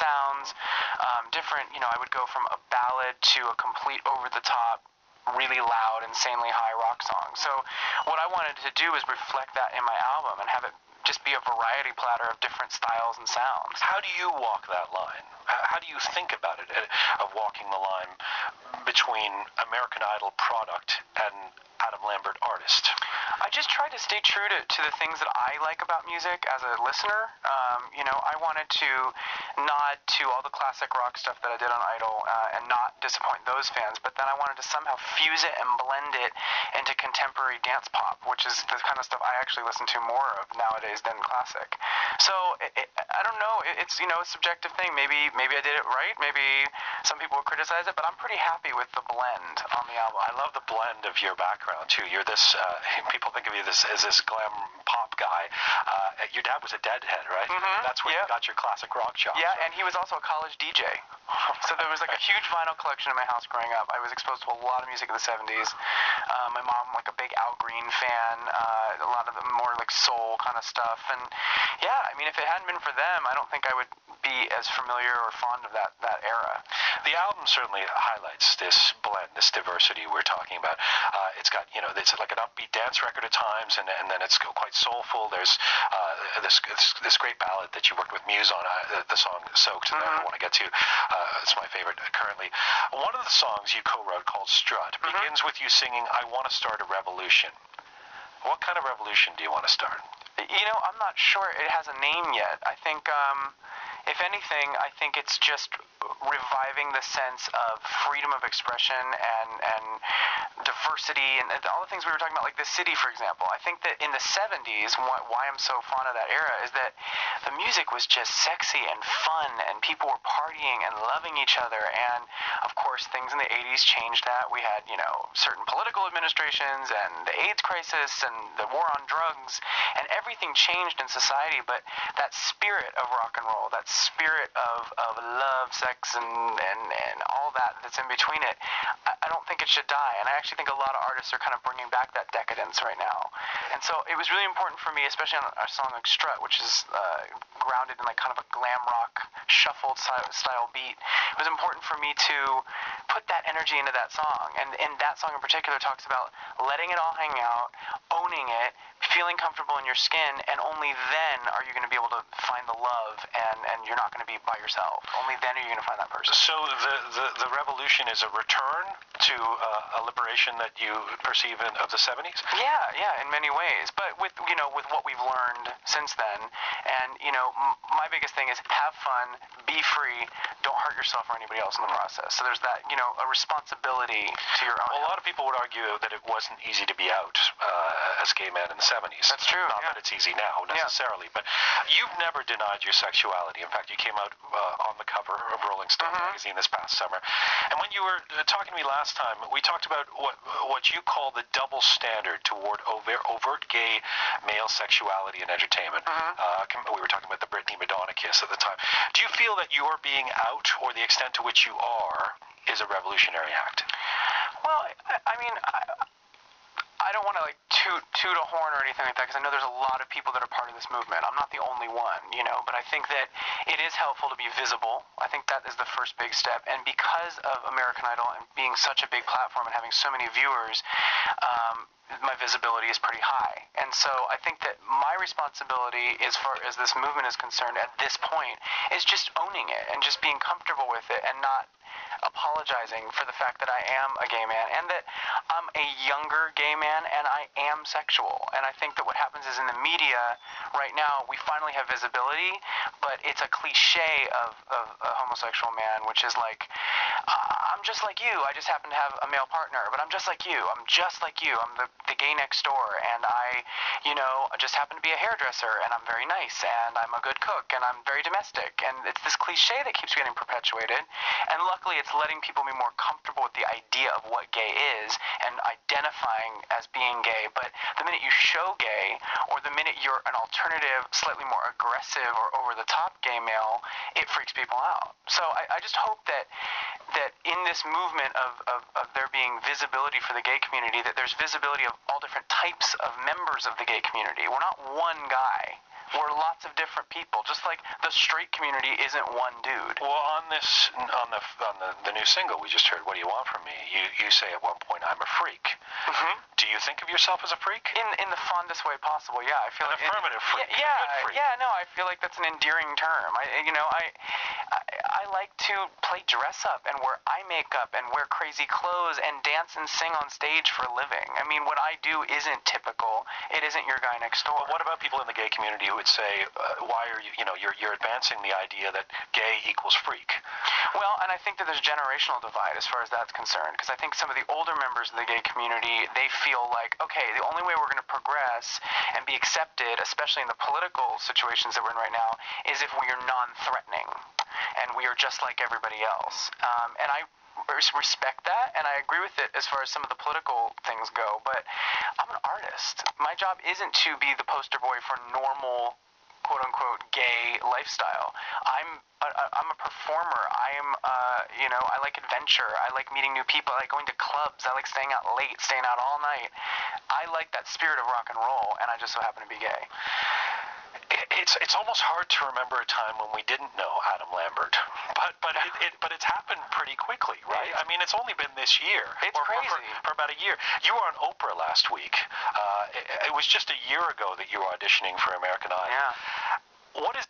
sounds, different, I would go from a ballad to a complete over-the-top, really loud, insanely high rock song. So what I wanted to do is reflect that in my album and have it just be a variety platter of different styles and sounds. How do you walk that line? How do you think about it, of walking the line between American Idol product and Adam Lambert artist? I just tried to stay true to the things that I like about music as a listener. I wanted to nod to all the classic rock stuff that I did on Idol and not disappoint those fans, but then I wanted to somehow fuse it and blend it into contemporary dance pop, which is the kind of stuff I actually listen to more of nowadays than classic. So I don't know. It's a subjective thing. Maybe I did it right. Maybe some people would criticize it, but I'm pretty happy with the blend on the album. I love the blend of your background too. You're this. People think of you as this glam pop guy. Your dad was a Deadhead, right? Mm-hmm. That's where you got your classic rock job. Yeah, and he was also a college DJ. So there was like a huge vinyl collection in my house growing up. I was exposed to a lot of music in the 70s. My mom, like a big Al Green fan, a lot of the more like soul kind of stuff. And yeah, I mean, if it hadn't been for them, I don't think I would be as familiar or fond of that era. The album certainly highlights this blend, this diversity we're talking about. It's got, it's like an upbeat dance record at times, and then it's quite soulful. There's this great ballad that you worked with Muse on, the song Soaked, that I want to get to. It's my favorite currently. One of the songs you co-wrote, called Strut, begins with you singing, "I want to start a revolution." What kind of revolution do you want to start? I'm not sure it has a name yet. I think, if anything, I think it's just reviving the sense of freedom of expression and diversity and all the things we were talking about, like the city, for example. I think that in the 70s, why I'm so fond of that era is that the music was just sexy and fun, and people were partying and loving each other. And, of course, things in the 80s changed that. We had, certain political administrations and the AIDS crisis and the war on drugs, and everything changed in society, but that spirit of rock and roll, that spirit of love, sex, and all that's in between it, I don't think it should die. And I actually think a lot of artists are kind of bringing back that decadence right now. And so it was really important for me, especially on a song like Strut, which is grounded in like kind of a glam rock shuffled style beat. It was important for me to put that energy into that song. And that song in particular talks about letting it all hang out, owning it, feeling comfortable in your skin, and only then are you going to be able to find the love, and you're not going to be by yourself. Only then are you going to find that person. So the revolution is a return to a liberation that you perceive of the 70s? Yeah, in many ways. But with what we've learned since then, and my biggest thing is have fun, be free, don't hurt yourself or anybody else in the process. So there's that, a responsibility to your own. Well, a lot of people would argue that it wasn't easy to be out as a gay man in the 70s. That's true. Not that it's easy now necessarily, but you've never denied your sexuality. In fact, you came out on the cover of Rolling Stone magazine this past summer. And when you were talking to me last time, we talked about what you call the double standard toward overt gay male sexuality and entertainment. We were talking about the Britney Madonna kiss at the time. Do you feel that your being out, or the extent to which you are, is a revolutionary act? Well, I mean, I don't want to toot a horn or anything like that, because I know there's a lot of people that are part of this movement. I'm not the only one, but I think that it is helpful to be visible. I think that is the first big step. And because of American Idol and being such a big platform and having so many viewers, my visibility is pretty high. And so I think that my responsibility, as far as this movement is concerned at this point, is just owning it and just being comfortable with it and not apologizing for the fact that I am a gay man and that I'm a younger gay man and I am sexual. And I think that what happens is in the media right now, we finally have visibility, but it's a cliche of a homosexual man, which is like, I'm just like you. I just happen to have a male partner, but I'm just like you. I'm just like you. I'm the gay next door, and I just happen to be a hairdresser, and I'm very nice, and I'm a good cook, and I'm very domestic. And it's this cliche that keeps getting perpetuated. And luckily, it's letting people be more comfortable with the idea of what gay is and identifying as being gay. But the minute you show gay, or the minute you're an alternative, slightly more aggressive or over-the-top gay male, it freaks people out. So I just hope that in this movement of there being visibility for the gay community, that there's visibility of all different types of members of the gay community. We're not one guy. We're lots of different people, just like the straight community isn't one dude. Well, on the new single we just heard, "What Do You Want From Me?" you say at one point, "I'm a freak." Mm-hmm. Do you think of yourself as a freak? In the fondest way possible, yeah. I feel An affirmative freak. Yeah, A good freak. yeah. No, I feel like that's an endearing term. I like to play dress up and wear eye makeup and wear crazy clothes and dance and sing on stage for a living. I mean, what I do isn't typical. It isn't your guy next door. But what about people in the gay community who would say, "Why are you? You're advancing the idea that gay equals freak"? Well, and I think that there's a generational divide as far as that's concerned, because I think some of the older members of the gay community, they feel like, okay, the only way we're going to progress and be accepted, especially in the political situations that we're in right now, is if we are non-threatening and we are just like everybody else. And I respect that, and I agree with it as far as some of the political things go, but I'm an artist. My job isn't to be the poster boy for normal, quote-unquote gay lifestyle. I'm a performer. I like adventure. I like meeting new people. I like going to clubs. I like staying out late, staying out all night. I like that spirit of rock and roll, and I just so happen to be gay. It's almost hard to remember a time when we didn't know Adam Lambert, but it's happened pretty quickly, right? I mean, it's only been this year. It's crazy. For about a year. You were on Oprah last week. It was just a year ago that you were auditioning for American Idol. Yeah. What is